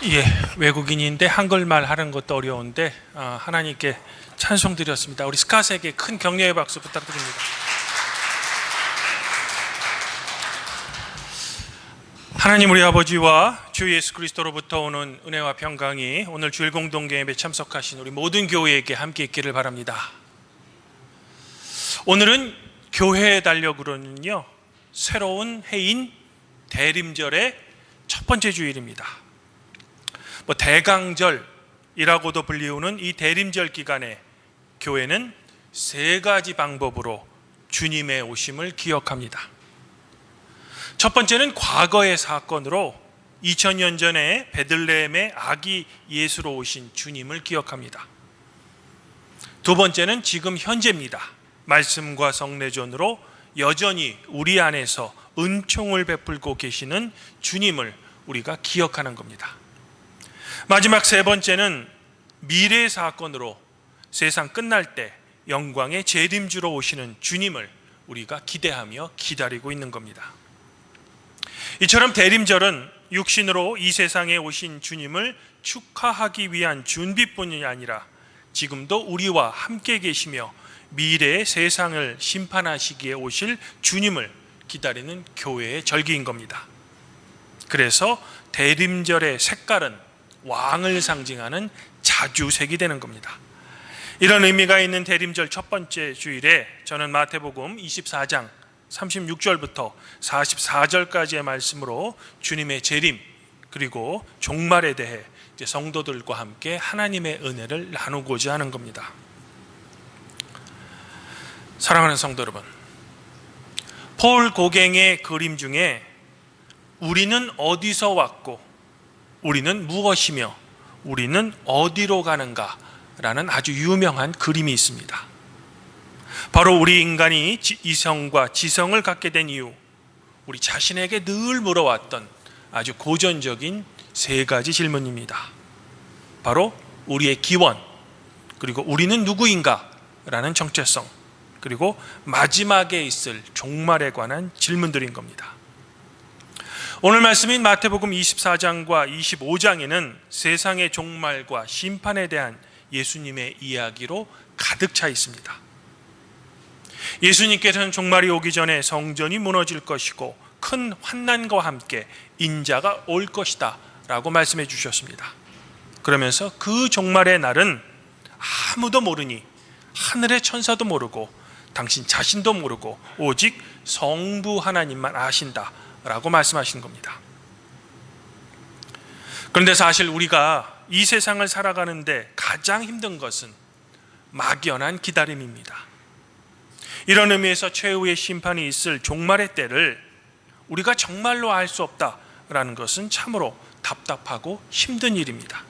예, 외국인인데 한글말 하는 것도 어려운데 하나님께 찬송 드렸습니다. 우리 스카스에게 큰 격려의 박수 부탁드립니다. 하나님 우리 아버지와 주 예수 그리스도로부터 오는 은혜와 평강이 오늘 주일 공동개념에 참석하신 우리 모든 교회에게 함께 있기를 바랍니다. 오늘은 교회의 달력으로는요, 새로운 해인 대림절의 첫 번째 주일입니다. 대강절이라고도 불리우는 이 대림절 기간에 교회는 세 가지 방법으로 주님의 오심을 기억합니다. 첫 번째는 과거의 사건으로 2000년 전에 베들레헴의 아기 예수로 오신 주님을 기억합니다. 두 번째는 지금 현재입니다. 말씀과 성례전으로 여전히 우리 안에서 은총을 베풀고 계시는 주님을 우리가 기억하는 겁니다. 마지막 세 번째는 미래의 사건으로 세상 끝날 때 영광의 재림주로 오시는 주님을 우리가 기대하며 기다리고 있는 겁니다. 이처럼 대림절은 육신으로 이 세상에 오신 주님을 축하하기 위한 준비뿐이 아니라 지금도 우리와 함께 계시며 미래의 세상을 심판하시기에 오실 주님을 기다리는 교회의 절기인 겁니다. 그래서 대림절의 색깔은 왕을 상징하는 자주색이 되는 겁니다. 이런 의미가 있는 대림절 첫 번째 주일에 저는 마태복음 24장 36절부터 44절까지의 말씀으로 주님의 재림 그리고 종말에 대해 성도들과 함께 하나님의 은혜를 나누고자 하는 겁니다. 사랑하는 성도 여러분, 폴 고갱의 그림 중에 우리는 어디서 왔고 우리는 무엇이며 우리는 어디로 가는가 라는 아주 유명한 그림이 있습니다. 바로 우리 인간이 이성과 지성을 갖게 된 이유, 우리 자신에게 늘 물어왔던 아주 고전적인 세 가지 질문입니다. 바로 우리의 기원, 그리고 우리는 누구인가 라는 정체성, 그리고 마지막에 있을 종말에 관한 질문들인 겁니다. 오늘 말씀인 마태복음 24장과 25장에는 세상의 종말과 심판에 대한 예수님의 이야기로 가득 차 있습니다. 예수님께서는 종말이 오기 전에 성전이 무너질 것이고 큰 환난과 함께 인자가 올 것이다 라고 말씀해 주셨습니다. 그러면서 그 종말의 날은 아무도 모르니 하늘의 천사도 모르고 당신 자신도 모르고 오직 성부 하나님만 아신다 라고 말씀하신 겁니다. 그런데 사실 우리가 이 세상을 살아가는데 가장 힘든 것은 막연한 기다림입니다. 이런 의미에서 최후의 심판이 있을 종말의 때를 우리가 정말로 알 수 없다라는 것은 참으로 답답하고 힘든 일입니다.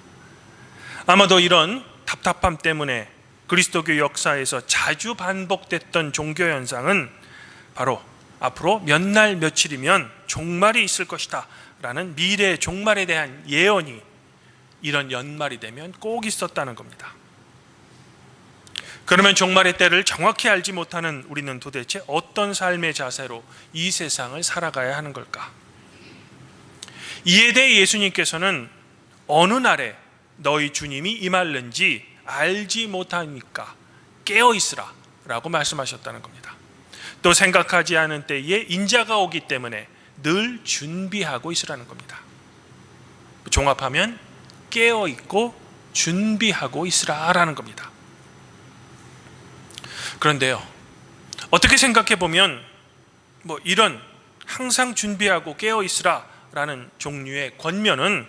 아마도 이런 답답함 때문에 그리스도교 역사에서 자주 반복됐던 종교 현상은 바로 앞으로 몇 날 며칠이면 종말이 있을 것이다 라는 미래의 종말에 대한 예언이 이런 연말이 되면 꼭 있었다는 겁니다. 그러면 종말의 때를 정확히 알지 못하는 우리는 도대체 어떤 삶의 자세로 이 세상을 살아가야 하는 걸까? 이에 대해 예수님께서는 어느 날에 너희 주님이 임할는지 알지 못하니까 깨어있으라 라고 말씀하셨다는 겁니다. 또 생각하지 않은 때에 인자가 오기 때문에 늘 준비하고 있으라는 겁니다. 종합하면 깨어있고 준비하고 있으라라는 겁니다. 그런데요, 어떻게 생각해 보면 이런 항상 준비하고 깨어있으라라는 종류의 권면은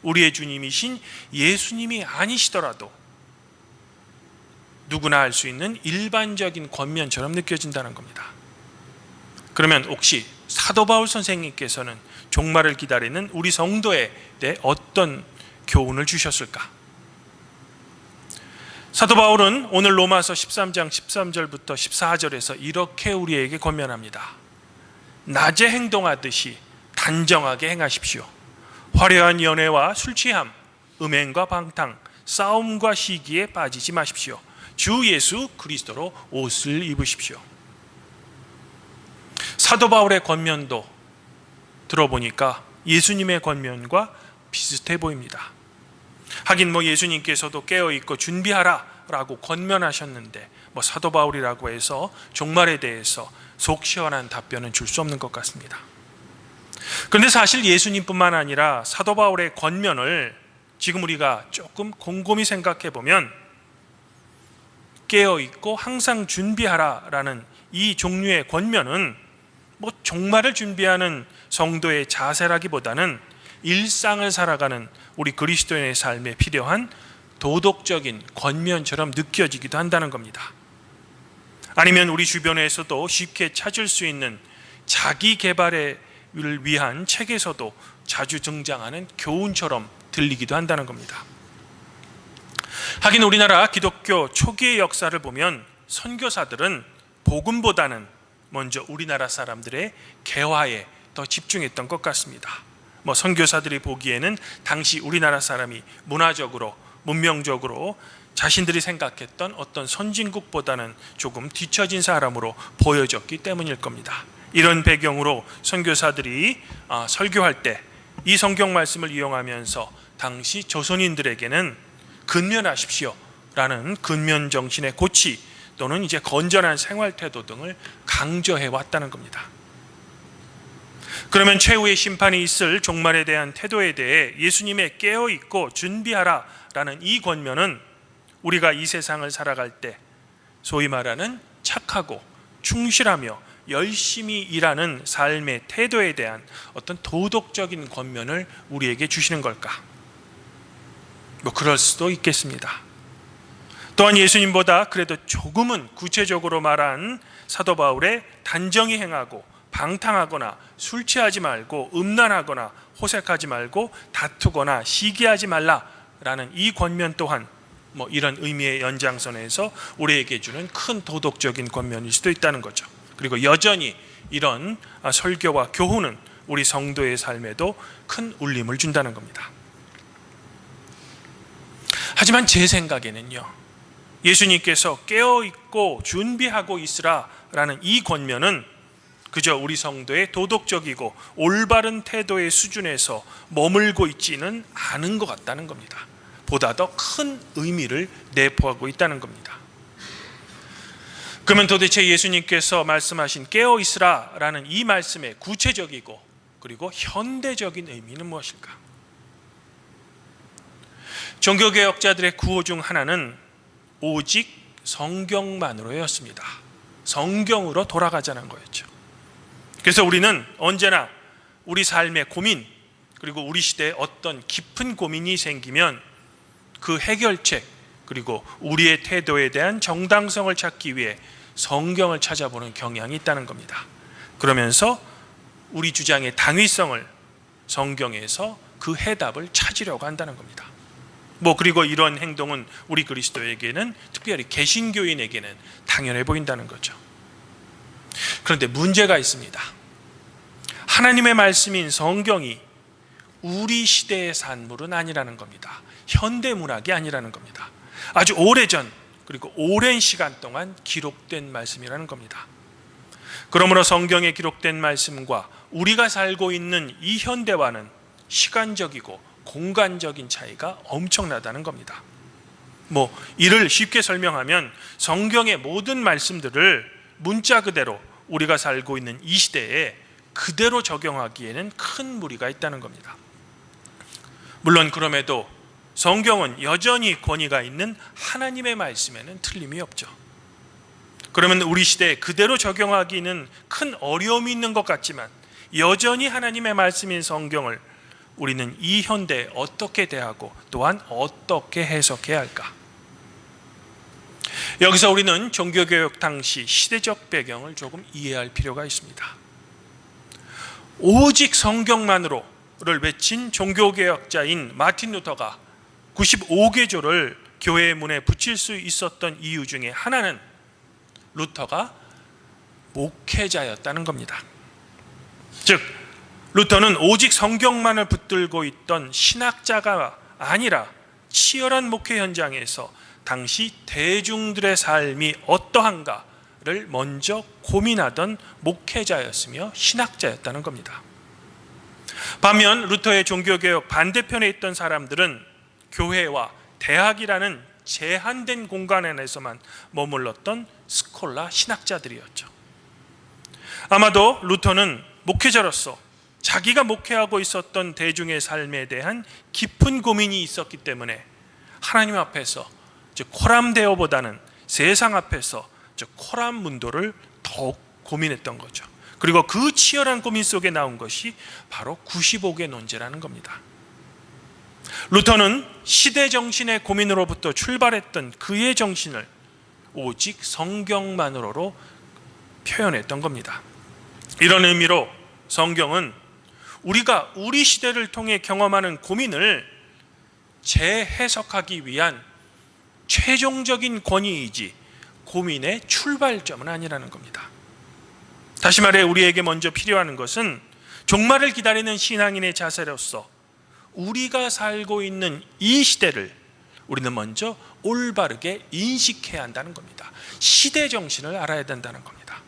우리의 주님이신 예수님이 아니시더라도 누구나 알 수 있는 일반적인 권면처럼 느껴진다는 겁니다. 그러면 혹시 사도 바울 선생님께서는 종말을 기다리는 우리 성도에 대해 어떤 교훈을 주셨을까? 사도 바울은 오늘 로마서 13장 13절부터 14절에서 이렇게 우리에게 권면합니다. 낮에 행동하듯이 단정하게 행하십시오. 화려한 연애와 술 취함, 음행과 방탕, 싸움과 시기에 빠지지 마십시오. 주 예수 그리스도로 옷을 입으십시오. 사도 바울의 권면도 들어보니까 예수님의 권면과 비슷해 보입니다. 하긴 예수님께서도 깨어있고 준비하라 라고 권면하셨는데 사도 바울이라고 해서 종말에 대해서 속 시원한 답변은 줄 수 없는 것 같습니다. 그런데 사실 예수님뿐만 아니라 사도 바울의 권면을 지금 우리가 조금 곰곰이 생각해 보면 깨어있고 항상 준비하라 라는 이 종류의 권면은 종말을 준비하는 성도의 자세라기보다는 일상을 살아가는 우리 그리스도인의 삶에 필요한 도덕적인 권면처럼 느껴지기도 한다는 겁니다. 아니면 우리 주변에서도 쉽게 찾을 수 있는 자기 개발을 위한 책에서도 자주 등장하는 교훈처럼 들리기도 한다는 겁니다. 하긴 우리나라 기독교 초기의 역사를 보면 선교사들은 복음보다는 먼저 우리나라 사람들의 개화에 더 집중했던 것 같습니다. 선교사들이 보기에는 당시 우리나라 사람이 문화적으로 문명적으로 자신들이 생각했던 어떤 선진국보다는 조금 뒤처진 사람으로 보여졌기 때문일 겁니다. 이런 배경으로 선교사들이 설교할 때 이 성경 말씀을 이용하면서 당시 조선인들에게는 근면하십시오 라는 근면 정신의 고치 또는 이제 건전한 생활 태도 등을 강조해 왔다는 겁니다. 그러면 최후의 심판이 있을 종말에 대한 태도에 대해 예수님의 깨어있고 준비하라 라는 이 권면은 우리가 이 세상을 살아갈 때 소위 말하는 착하고 충실하며 열심히 일하는 삶의 태도에 대한 어떤 도덕적인 권면을 우리에게 주시는 걸까? 그럴 수도 있겠습니다. 또한 예수님보다 그래도 조금은 구체적으로 말한 사도 바울의 단정히 행하고 방탕하거나 술 취하지 말고 음란하거나 호색하지 말고 다투거나 시기하지 말라라는 이 권면 또한 이런 의미의 연장선에서 우리에게 주는 큰 도덕적인 권면일 수도 있다는 거죠. 그리고 여전히 이런 설교와 교훈은 우리 성도의 삶에도 큰 울림을 준다는 겁니다. 하지만 제 생각에는요, 예수님께서 깨어있고 준비하고 있으라 라는 이 권면은 그저 우리 성도의 도덕적이고 올바른 태도의 수준에서 머물고 있지는 않은 것 같다는 겁니다. 보다 더 큰 의미를 내포하고 있다는 겁니다. 그러면 도대체 예수님께서 말씀하신 깨어있으라 라는 이 말씀의 구체적이고 그리고 현대적인 의미는 무엇일까? 종교개혁자들의 구호 중 하나는 오직 성경만으로였습니다. 성경으로 돌아가자는 거였죠. 그래서 우리는 언제나 우리 삶의 고민 그리고 우리 시대에 어떤 깊은 고민이 생기면 그 해결책 그리고 우리의 태도에 대한 정당성을 찾기 위해 성경을 찾아보는 경향이 있다는 겁니다. 그러면서 우리 주장의 당위성을 성경에서 그 해답을 찾으려고 한다는 겁니다. 그리고 이런 행동은 우리 그리스도에게는 특별히 개신교인에게는 당연해 보인다는 거죠. 그런데 문제가 있습니다. 하나님의 말씀인 성경이 우리 시대의 산물은 아니라는 겁니다. 현대문학이 아니라는 겁니다. 아주 오래전 그리고 오랜 시간 동안 기록된 말씀이라는 겁니다. 그러므로 성경에 기록된 말씀과 우리가 살고 있는 이 현대와는 시간적이고 공간적인 차이가 엄청나다는 겁니다. 이를 쉽게 설명하면 성경의 모든 말씀들을 문자 그대로 우리가 살고 있는 이 시대에 그대로 적용하기에는 큰 무리가 있다는 겁니다. 물론 그럼에도 성경은 여전히 권위가 있는 하나님의 말씀에는 틀림이 없죠. 그러면 우리 시대에 그대로 적용하기는 큰 어려움이 있는 것 같지만 여전히 하나님의 말씀인 성경을 우리는 이 현대에 어떻게 대하고 또한 어떻게 해석해야 할까? 여기서 우리는 종교개혁 당시 시대적 배경을 조금 이해할 필요가 있습니다. 오직 성경만으로를 외친 종교개혁자인 마틴 루터가 95개조를 교회의 문에 붙일 수 있었던 이유 중에 하나는 루터가 목회자였다는 겁니다. 즉 루터는 오직 성경만을 붙들고 있던 신학자가 아니라 치열한 목회 현장에서 당시 대중들의 삶이 어떠한가를 먼저 고민하던 목회자였으며 신학자였다는 겁니다. 반면 루터의 종교개혁 반대편에 있던 사람들은 교회와 대학이라는 제한된 공간 안에서만 머물렀던 스콜라 신학자들이었죠. 아마도 루터는 목회자로서 자기가 목회하고 있었던 대중의 삶에 대한 깊은 고민이 있었기 때문에 하나님 앞에서 코람데오보다는 세상 앞에서 코람 문도를 더욱 고민했던 거죠. 그리고 그 치열한 고민 속에 나온 것이 바로 95개 논제라는 겁니다. 루터는 시대 정신의 고민으로부터 출발했던 그의 정신을 오직 성경만으로 표현했던 겁니다. 이런 의미로 성경은 우리가 우리 시대를 통해 경험하는 고민을 재해석하기 위한 최종적인 권위이지 고민의 출발점은 아니라는 겁니다. 다시 말해 우리에게 먼저 필요한 것은 종말을 기다리는 신앙인의 자세로서 우리가 살고 있는 이 시대를 우리는 먼저 올바르게 인식해야 한다는 겁니다. 시대 정신을 알아야 된다는 겁니다.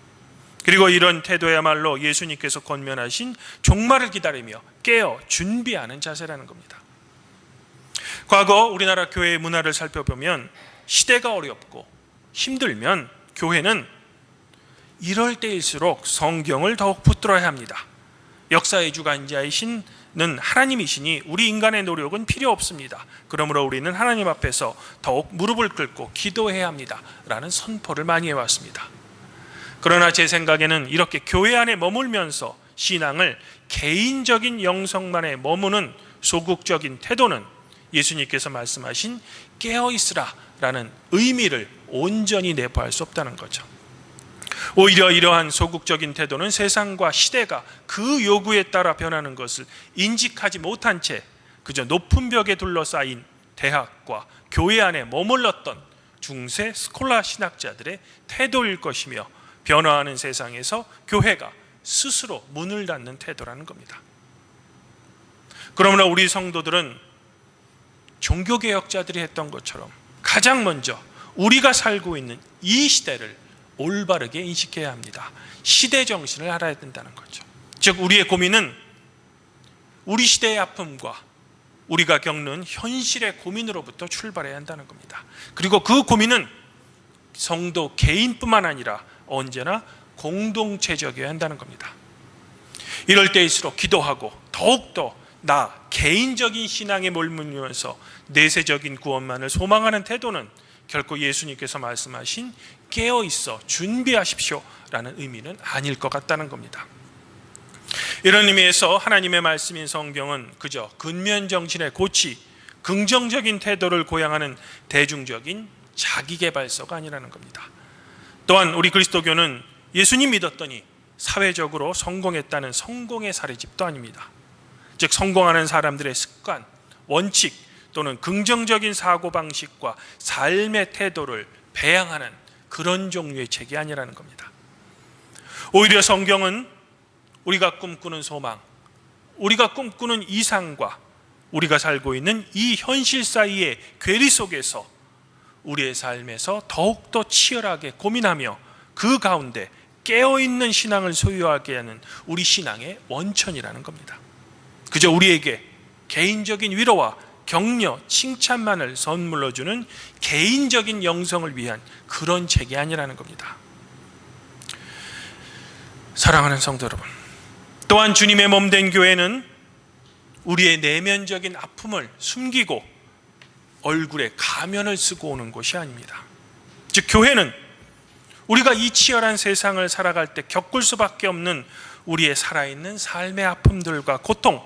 그리고 이런 태도야말로 예수님께서 권면하신 종말을 기다리며 깨어 준비하는 자세라는 겁니다. 과거 우리나라 교회의 문화를 살펴보면 시대가 어렵고 힘들면 교회는 이럴 때일수록 성경을 더욱 붙들어야 합니다. 역사의 주관자이신 하나님이시니 우리 인간의 노력은 필요 없습니다. 그러므로 우리는 하나님 앞에서 더욱 무릎을 꿇고 기도해야 합니다. 라는 선포를 많이 해왔습니다. 그러나 제 생각에는 이렇게 교회 안에 머물면서 신앙을 개인적인 영성만에 머무는 소극적인 태도는 예수님께서 말씀하신 깨어있으라 라는 의미를 온전히 내포할 수 없다는 거죠. 오히려 이러한 소극적인 태도는 세상과 시대가 그 요구에 따라 변하는 것을 인식하지 못한 채 그저 높은 벽에 둘러싸인 대학과 교회 안에 머물렀던 중세 스콜라 신학자들의 태도일 것이며 변화하는 세상에서 교회가 스스로 문을 닫는 태도라는 겁니다. 그러므로 우리 성도들은 종교개혁자들이 했던 것처럼 가장 먼저 우리가 살고 있는 이 시대를 올바르게 인식해야 합니다. 시대 정신을 알아야 된다는 거죠. 즉 우리의 고민은 우리 시대의 아픔과 우리가 겪는 현실의 고민으로부터 출발해야 한다는 겁니다. 그리고 그 고민은 성도 개인뿐만 아니라 언제나 공동체적이어야 한다는 겁니다. 이럴 때일수록 기도하고 더욱더 나 개인적인 신앙에 몰두하면서 내세적인 구원만을 소망하는 태도는 결코 예수님께서 말씀하신 깨어있어 준비하십시오 라는 의미는 아닐 것 같다는 겁니다. 이런 의미에서 하나님의 말씀인 성경은 그저 근면정신의 고치, 긍정적인 태도를 고양하는 대중적인 자기개발서가 아니라는 겁니다. 또한 우리 그리스도교는 예수님 믿었더니 사회적으로 성공했다는 성공의 사례집도 아닙니다. 즉 성공하는 사람들의 습관, 원칙 또는 긍정적인 사고방식과 삶의 태도를 배양하는 그런 종류의 책이 아니라는 겁니다. 오히려 성경은 우리가 꿈꾸는 소망, 우리가 꿈꾸는 이상과 우리가 살고 있는 이 현실 사이의 괴리 속에서 우리의 삶에서 더욱더 치열하게 고민하며 그 가운데 깨어있는 신앙을 소유하게 하는 우리 신앙의 원천이라는 겁니다. 그저 우리에게 개인적인 위로와 격려, 칭찬만을 선물로 주는 개인적인 영성을 위한 그런 책이 아니라는 겁니다. 사랑하는 성도 여러분, 또한 주님의 몸된 교회는 우리의 내면적인 아픔을 숨기고 얼굴에 가면을 쓰고 오는 곳이 아닙니다. 즉 교회는 우리가 이 치열한 세상을 살아갈 때 겪을 수밖에 없는 우리의 살아있는 삶의 아픔들과 고통,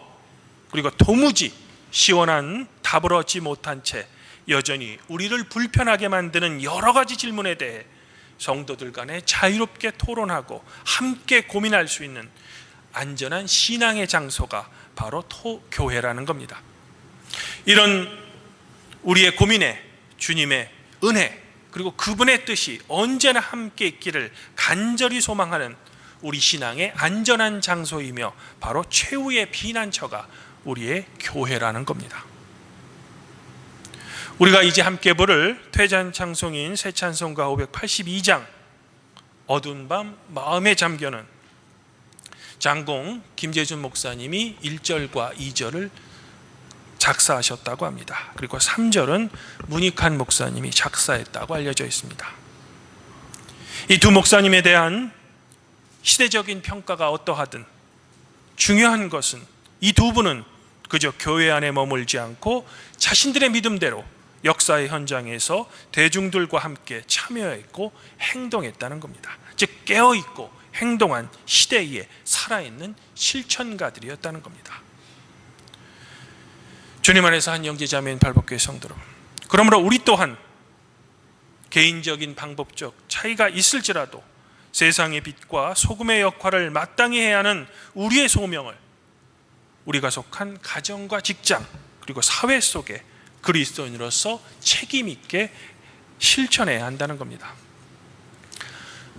그리고 도무지 시원한 답을 얻지 못한 채 여전히 우리를 불편하게 만드는 여러 가지 질문에 대해 성도들 간에 자유롭게 토론하고 함께 고민할 수 있는 안전한 신앙의 장소가 바로 교회라는 겁니다. 이런 우리의 고민에 주님의 은혜 그리고 그분의 뜻이 언제나 함께 있기를 간절히 소망하는 우리 신앙의 안전한 장소이며 바로 최후의 피난처가 우리의 교회라는 겁니다. 우리가 이제 함께 부를 퇴잔창송인 새 찬송가 582장 어두운 밤 마음에 잠겨는 장공 김재준 목사님이 1절과 2절을 작사하셨다고 합니다. 그리고 3절은 문익환 목사님이 작사했다고 알려져 있습니다. 이 두 목사님에 대한 시대적인 평가가 어떠하든 중요한 것은 이 두 분은 그저 교회 안에 머물지 않고 자신들의 믿음대로 역사의 현장에서 대중들과 함께 참여했고 행동했다는 겁니다. 즉 깨어있고 행동한 시대에 살아있는 실천가들이었다는 겁니다. 주님 안에서 한 형제자매인 발복교회 성도 여러분, 그러므로 우리 또한 개인적인 방법적 차이가 있을지라도 세상의 빛과 소금의 역할을 마땅히 해야 하는 우리의 소명을 우리가 속한 가정과 직장 그리고 사회 속에 그리스도인으로서 책임 있게 실천해야 한다는 겁니다.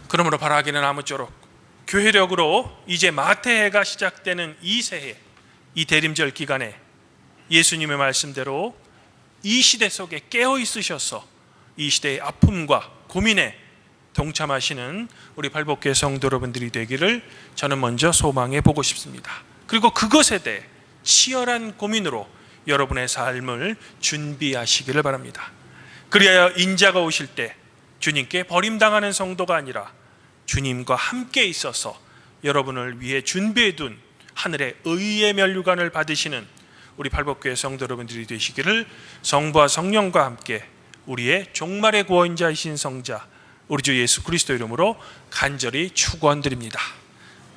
그러므로 바라기는 아무쪼록 교회력으로 이제 마태해가 시작되는 이 새해, 이 대림절 기간에 예수님의 말씀대로 이 시대 속에 깨어 있으셔서 이 시대의 아픔과 고민에 동참하시는 우리 발복교회 성도 여러분들이 되기를 저는 먼저 소망해 보고 싶습니다. 그리고 그것에 대해 치열한 고민으로 여러분의 삶을 준비하시기를 바랍니다. 그리하여 인자가 오실 때 주님께 버림당하는 성도가 아니라 주님과 함께 있어서 여러분을 위해 준비해 둔 하늘의 의의 면류관을 받으시는 우리 발복교회 성도 여러분들이 되시기를 성부와 성령과 함께 우리의 종말의 구원자이신 성자 우리 주 예수 그리스도 이름으로 간절히 축원드립니다.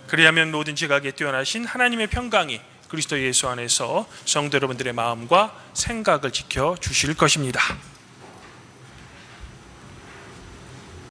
그리하면 모든 지각에 뛰어나신 하나님의 평강이 그리스도 예수 안에서 성도 여러분들의 마음과 생각을 지켜 주실 것입니다.